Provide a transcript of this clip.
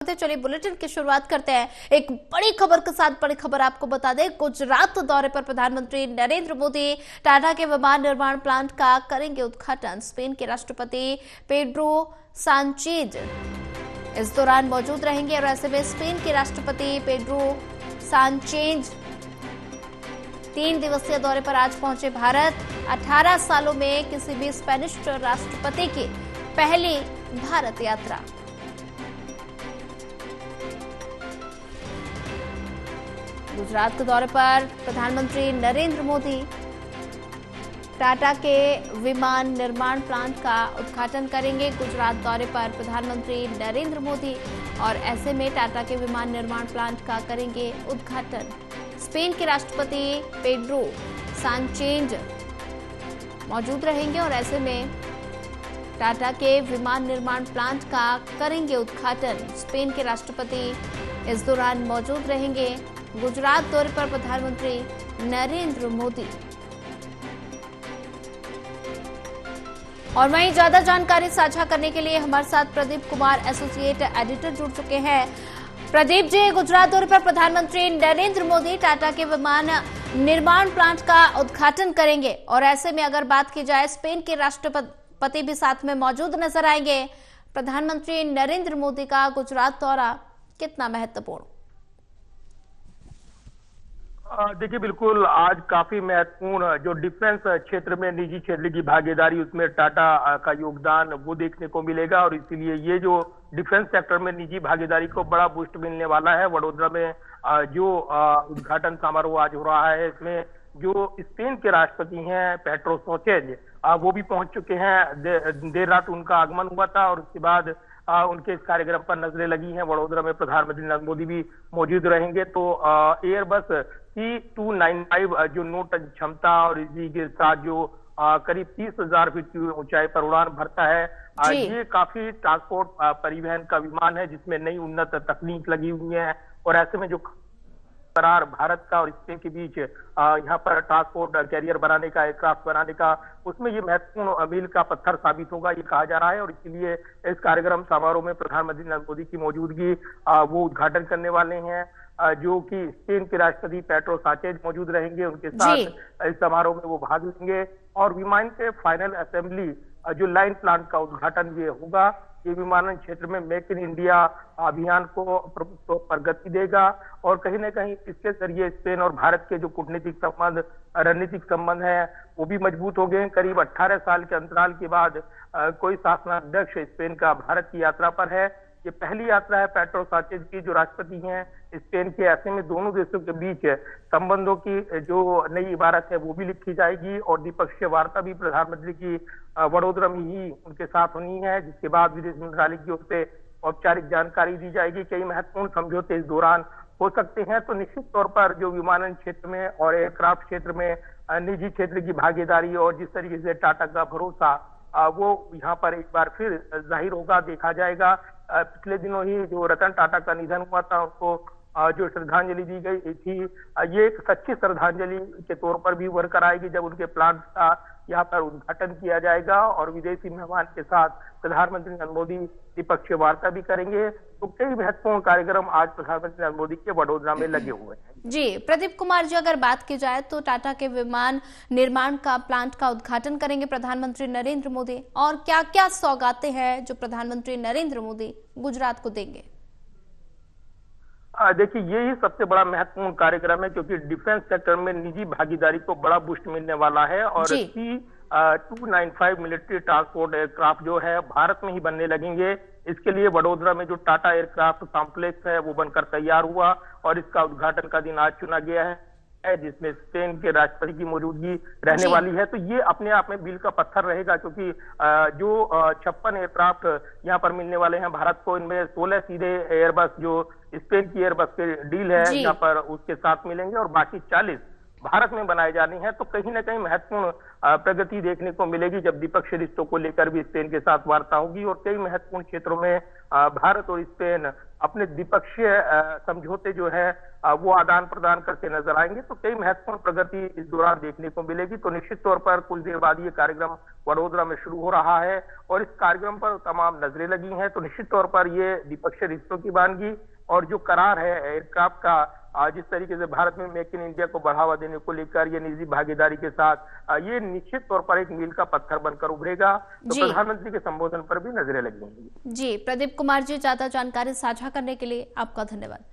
चलिए बुलेटिन की शुरुआत करते हैं एक बड़ी खबर के साथ। बड़ी खबर आपको बता दें, गुजरात दौरे पर प्रधानमंत्री नरेंद्र मोदी टाटा के विमान निर्माण प्लांट का करेंगे उद्घाटन। स्पेन के राष्ट्रपति पेड्रो सांचेज इस दौरान मौजूद रहेंगे और ऐसे में स्पेन के राष्ट्रपति पेड्रो सांचेज 3 दिवसीय दौरे पर आज पहुंचे भारत। 18 सालों में किसी भी स्पेनिश राष्ट्रपति की पहली भारत यात्रा। गुजरात के दौरे पर प्रधानमंत्री नरेंद्र मोदी टाटा के विमान निर्माण प्लांट का उद्घाटन करेंगे। गुजरात दौरे पर प्रधानमंत्री नरेंद्र मोदी और ऐसे में टाटा के विमान निर्माण प्लांट का करेंगे उद्घाटन। स्पेन के राष्ट्रपति पेड्रो सांचेज मौजूद रहेंगे और ऐसे में टाटा के विमान निर्माण प्लांट का करेंगे उद्घाटन। स्पेन के राष्ट्रपति इस दौरान मौजूद रहेंगे। गुजरात दौरे पर प्रधानमंत्री नरेंद्र मोदी। और वहीं ज्यादा जानकारी साझा करने के लिए हमारे साथ प्रदीप कुमार एसोसिएट एडिटर जुड़ चुके हैं। प्रदीप जी, गुजरात दौरे पर प्रधानमंत्री नरेंद्र मोदी टाटा के विमान निर्माण प्लांट का उद्घाटन करेंगे और ऐसे में अगर बात की जाए स्पेन के राष्ट्रपति भी साथ में मौजूद नजर आएंगे। प्रधानमंत्री नरेंद्र मोदी का गुजरात दौरा कितना महत्वपूर्ण? देखिए, बिल्कुल आज काफी महत्वपूर्ण जो डिफेंस क्षेत्र में निजी क्षेत्र की भागीदारी, उसमें टाटा का योगदान वो देखने को मिलेगा और इसीलिए ये जो डिफेंस सेक्टर में निजी भागीदारी को बड़ा बूस्ट मिलने वाला है। वडोदरा में जो उद्घाटन समारोह आज हो रहा है, इसमें जो स्पेन के राष्ट्रपति हैं पेड्रो सांचेज, वो भी पहुंच चुके हैं। देर रात उनका आगमन हुआ था और उसके बाद उनके इस कार्यक्रम पर नजरें लगी हैं। वडोदरा में प्रधानमंत्री नरेंद्र मोदी भी मौजूद रहेंगे। तो एयरबस C295 जो नो टच क्षमता और इसी के साथ जो करीब 30,000 फीट की ऊंचाई पर उड़ान भरता है, ये काफी ट्रांसपोर्ट परिवहन का विमान है जिसमें नई उन्नत तकनीक लगी हुई है और ऐसे में जो करार भारत का और स्पेन के बीच यहाँ पर ट्रांसपोर्ट कैरियर बनाने का, एयरक्राफ्ट बनाने का, उसमें ये महत्वपूर्ण मील का पत्थर साबित होगा, ये कहा जा रहा है। और इसीलिए इस कार्यक्रम समारोह में प्रधानमंत्री नरेंद्र मोदी की मौजूदगी वो उद्घाटन करने वाले हैं, जो कि स्पेन के राष्ट्रपति पेड्रो सांचेज मौजूद रहेंगे। उनके साथ इस समारोह में वो भाग लेंगे और विमान के फाइनल असेंबली जो लाइन प्लांट का उद्घाटन ये होगा। ये विमानन क्षेत्र में मेक इन इंडिया अभियान को प्रगति देगा और कहीं न कहीं इसके जरिए स्पेन और भारत के जो कूटनीतिक संबंध, रणनीतिक संबंध है, वो भी मजबूत हो गए हैं। करीब 18 साल के अंतराल के बाद कोई शासनाध्यक्ष स्पेन का भारत की यात्रा पर है। ये पहली यात्रा है पेड्रो सांचेज की, जो राष्ट्रपति हैं स्पेन के। ऐसे में दोनों देशों के बीच संबंधों की जो नई इबारत है वो भी लिखी जाएगी और द्विपक्षीय वार्ता भी प्रधानमंत्री की वडोदरा में ही उनके साथ होनी है, जिसके बाद विदेश मंत्रालय की ओर से औपचारिक जानकारी दी जाएगी। कई महत्वपूर्ण समझौते इस दौरान हो सकते हैं। तो निश्चित तौर पर जो विमानन क्षेत्र में और एयरक्राफ्ट क्षेत्र में निजी क्षेत्र की भागीदारी और जिस तरीके से टाटा का भरोसा वो यहाँ पर एक बार फिर जाहिर होगा, देखा जाएगा। पिछले दिनों ही जो रतन टाटा का निधन हुआ था, उनको जो श्रद्धांजलि दी गई थी, ये एक सच्ची श्रद्धांजलि के तौर पर भी उभर कर आएगी जब उनके प्लांट का यहाँ पर उद्घाटन किया जाएगा और विदेशी मेहमान के साथ प्रधानमंत्री नरेंद्र मोदी द्विपक्षीय वार्ता भी करेंगे। तो कई महत्वपूर्ण कार्यक्रम आज प्रधानमंत्री नरेंद्र मोदी के वडोदरा में लगे हुए हैं। जी प्रदीप कुमार जी, अगर बात की जाए तो टाटा के विमान निर्माण का प्लांट का उद्घाटन करेंगे प्रधानमंत्री नरेंद्र मोदी, और क्या क्या सौगातें हैं जो प्रधानमंत्री नरेंद्र मोदी गुजरात को देंगे? देखिए, यही सबसे बड़ा महत्वपूर्ण कार्यक्रम है क्योंकि डिफेंस सेक्टर में निजी भागीदारी को बड़ा बूस्ट मिलने वाला है और C295 मिलिट्री ट्रांसपोर्ट एयरक्राफ्ट जो है भारत में ही बनने लगेंगे। इसके लिए वडोदरा में जो टाटा एयरक्राफ्ट कॉम्प्लेक्स है वो बनकर तैयार हुआ और इसका उद्घाटन का दिन आज चुना गया है, जिसमें स्पेन के राष्ट्रपति की मौजूदगी रहने वाली है। तो ये अपने आप में मील का पत्थर रहेगा क्योंकि जो 56 एयरक्राफ्ट यहाँ पर मिलने वाले हैं भारत को, इनमें 16 सीधे एयरबस जो स्पेन की एयरबस के डील है यहाँ पर उसके साथ मिलेंगे और बाकी 40 भारत में बनाए जाने हैं। तो कहीं ना कहीं महत्वपूर्ण प्रगति देखने को मिलेगी जब द्विपक्षीय रिश्तों को लेकर भी स्पेन के साथ वार्ता होगी और कई महत्वपूर्ण क्षेत्रों में भारत और स्पेन अपने द्विपक्षीय समझौते जो है वो आदान प्रदान करते नजर आएंगे। तो कई महत्वपूर्ण प्रगति इस दौरान देखने को मिलेगी। तो निश्चित तौर पर कुछ देर बाद ये कार्यक्रम वडोदरा में शुरू हो रहा है और इस कार्यक्रम पर तमाम नजरें लगी हैं। तो निश्चित तौर पर ये द्विपक्षीय रिश्तों की बानगी और जो करार है एयरक्राफ्ट का, जिस तरीके से भारत में मेक इन इंडिया को बढ़ावा देने को लेकर ये निजी भागीदारी के साथ ये निश्चित तौर पर एक मील का पत्थर बनकर उभरेगा। तो प्रधानमंत्री के संबोधन पर भी नजरें लगी होंगी। जी प्रदीप कुमार जी, ज्यादा जानकारी साझा करने के लिए आपका धन्यवाद।